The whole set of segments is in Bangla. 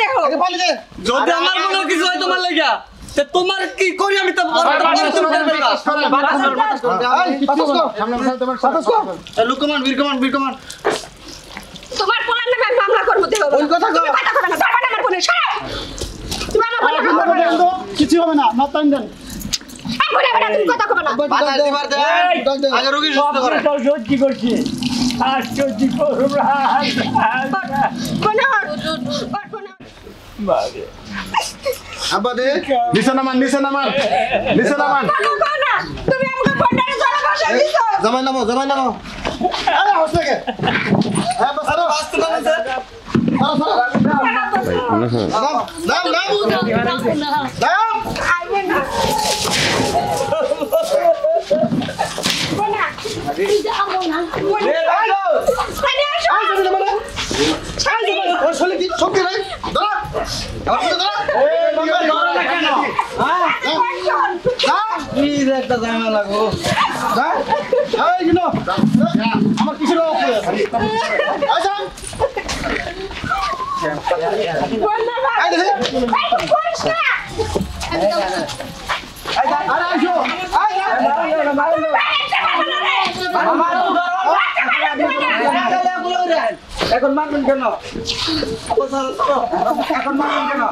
দেখো আগে পানি দে যদি আমার কোনো কিছু হয় তোমার লাগা তে তোমার কি করি আমি তো লুকমান বীরকমান তোমার পোলার নামে আমি মামলা করব দেব ওই কথা কও। তুমি কথা কবে না ধরবা না আমার বোনের সরো তুমি আমার বোনের কিছু হবে না নতান দেন বলে বলে তুমি কথা কবে না বাজার দিবার দে আগে রোগী সুস্থ করে কি করছি আশ্চর্য করব বোনের আব্বা দে নিচে নামান না তুমি আমাকে বোনের জড়া বসা দিছো জামাই নামো আরে হচ্ছে কে হ্যাঁ বাস আরে বাস্ত নামো স্যার নাম আইবে না বোনা তুই যা বোনা ও শোলে কি শক্তি নাই দাঁড়া আমার দাঁড়া কেন কি একটা জানা লাগো এই গিনো আমার কিসের অফ আচ্ছা আই দেখে আরে আইসো এখন মারবেন কেন এখন মারবেন কেন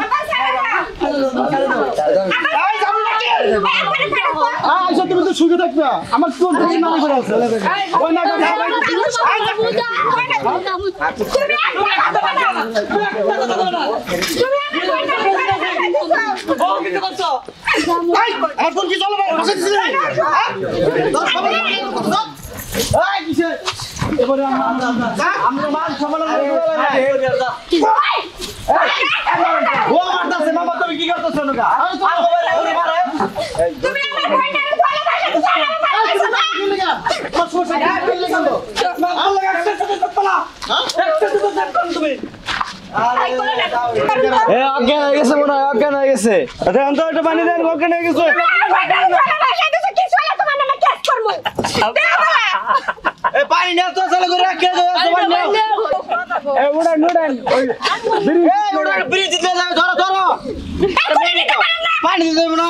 আচ্ছা তুমি তো সুখে থাকবে আমার কোন নাম করে আছে ওই না আর কোন কি চলো বসে দিছি এই কিসে এবারে আমরা মান সম্মান ও মারতাছে বাবা তুমি কি করতেছ নগা তুমি আমার বোনের অজ্ঞান হয়ে গেছে মনে হয় অজ্ঞান হয়ে গেছে আচ্ছা অন্তত একটা পানি দেন অজ্ঞান হয়ে গেছে এই পানি না তো চলে করে রাখে দাও এ উড়ান ওই এই ওটা ব্রিজ দিতে যাবে ধরো পানি দিতে দেব না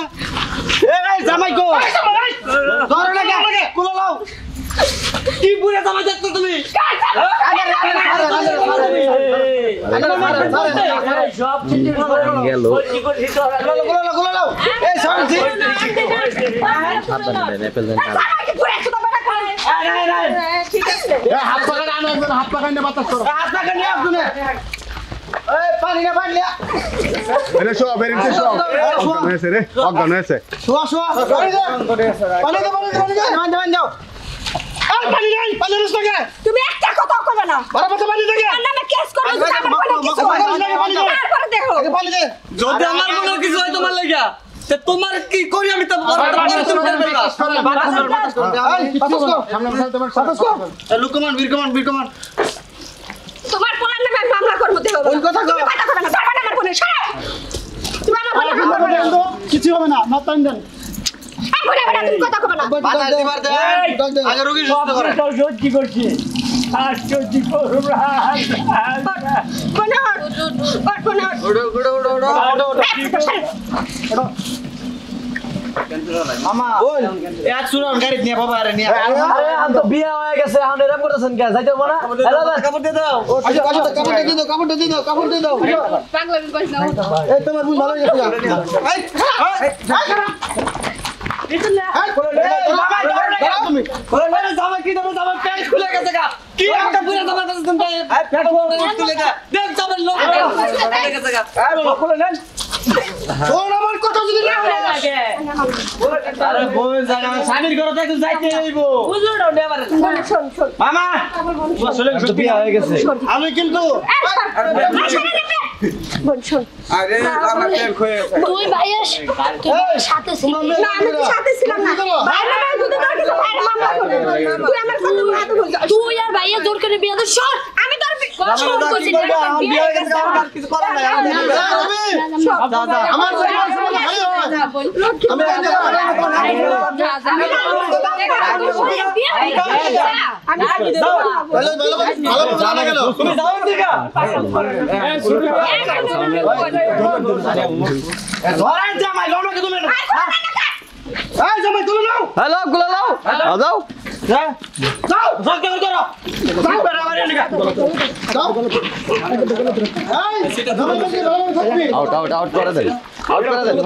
এই জামাই কো ধরো না কে কুলো লাও কি পুরে জামা দেখছো তুমি সব চিন্তা গেল কুলো লাও এই শান্তি ঠিক আছে এই হাত পাকানে আনো একজন হাত পাকানে বাতাস করো হাত পাকা নিয়ে আসুন এই পানি না পানি লিয়া এনে শো বেরিতে শো অজ্ঞান হয়েছে রে অজ্ঞান হয়েছে শোয়া পানি দে মান যাও আর পানি নাই পানি রস লাগে তুমি একটা কথা কবে না বরাবর পানি দে আমার নামে কেস করব যদি আমার কোনো কিছু হয় তারপরে দেখো আগে পানি দে যদি আমার কোনো কিছু হয় তোমার লাগা তে তোমার কি করি আমি তো লুকমান বীরকমান তোমার পোলার নামে আমি মামলা করব দেব ওই কথা কও। তুমি কথা কবে না ধরবা না আমার বোনের সরো তুমি আমার বোনের কিছু হবে না নতান দেন বলে বলে তুমি কথা কবে না বাজার দিবার দে আগে রোগী সুস্থ করে কি করছি আশ্চর্য করব মামা বল এক শুনুন গাড়ি নিয়ে বাবা আরে নিয়ে আরে আম তো বিয়া হয়ে গেছে এখন এরকম করতেছেন কে যাইতে বনা কাপড় দিয়ে দাও কাপড় দিয়ে দাও পাগলামি করিস না এই তোমার বুঝ ভালো হয়ে গেছে জামা কি দেবো জামা প্যান্ট খুলে গেছে গা কি একটা পুরো জামা কাছে তুমি প্যান্ট খুলে গেছে দেখ জামা লোক খুলে গেছে গা আমার কথা যদি না আরে বই জানা স্বামীর ঘরে তো যাইতে হইব বুঝলো না এবারে শোন মামা আসলে তো বিয়া হয়ে গেছে আমি কিন্তু বোন শোন আরে আমার প্লেন খয়ে গেছে তুই ভাইয়ের সাথে ছিল না আমি তো সাথে ছিলাম না ভাই না যদি তোর কিছু ভাই মামলা করব তুই আমার সাথে হাতে বল তুই আর ভাইয়া জোর করে বিয়ে দে সর আমি তোর শোন কইছি বিয়ে হয়ে গেছে আমার কিছু করার নাই দাদা আমার তুমি যাও দিকা ধরেন জামাই লও না তুমি এই জামাই তুলে নাও হ্যালো গুলো লাও যাও যাও জলদি করে ধরো যাও বরাবর এদিকে যাও এই জামাই থাকবি আউট করে দেন আউট করে দেন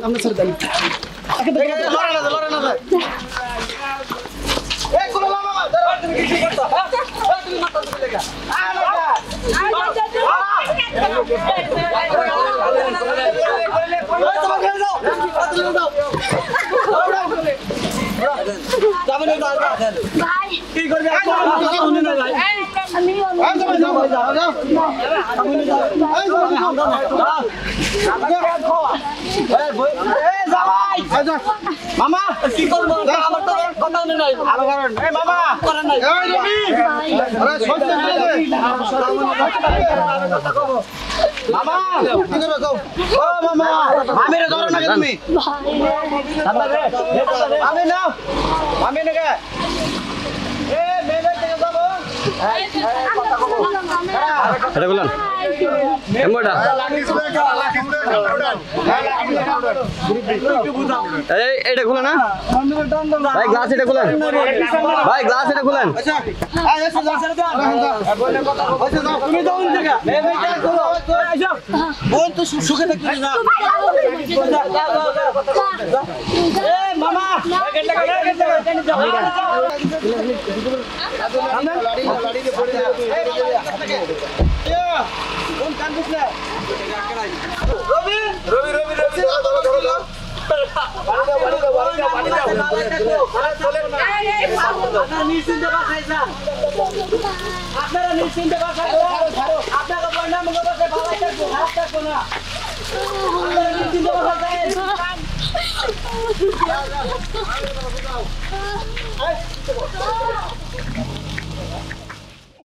আমরা স্যার দেন লড়ে না এই কোলা মামা ধরো তুমি কি করছো তুমি মাথা তুলে লাগা কি করবে মামা কি করবো আমার তো কথা নাই ভালো করেন এই মামা করেন নাই এই রবি আরে সহ্য করে দে মামা কি করবে কও ও মামা মামিরে ধরো না তুমি আমি নাও মামি নাকি এ মেলে থেকে যাবো এটা বলেন এমডা এই এটা খুলে না ভাই গ্লাস এটা খুলেন ভাই গ্লাস এটা খুলেন আচ্ছা আচ্ছা যাও যাও তুমি যাও জায়গা বোন তো সুখে থাকতে না এ মামা কোন কান দিছ রবি রবি রবি রবি নিশ্চিন্তে বাসাইছেন আপনারা নিশ্চিন্তে বাসাইছেন আপনাকে পরিণাম ভালো থাকবো হাত থাকবো না আপনারা নিশ্চিন্তে বাসাইছেন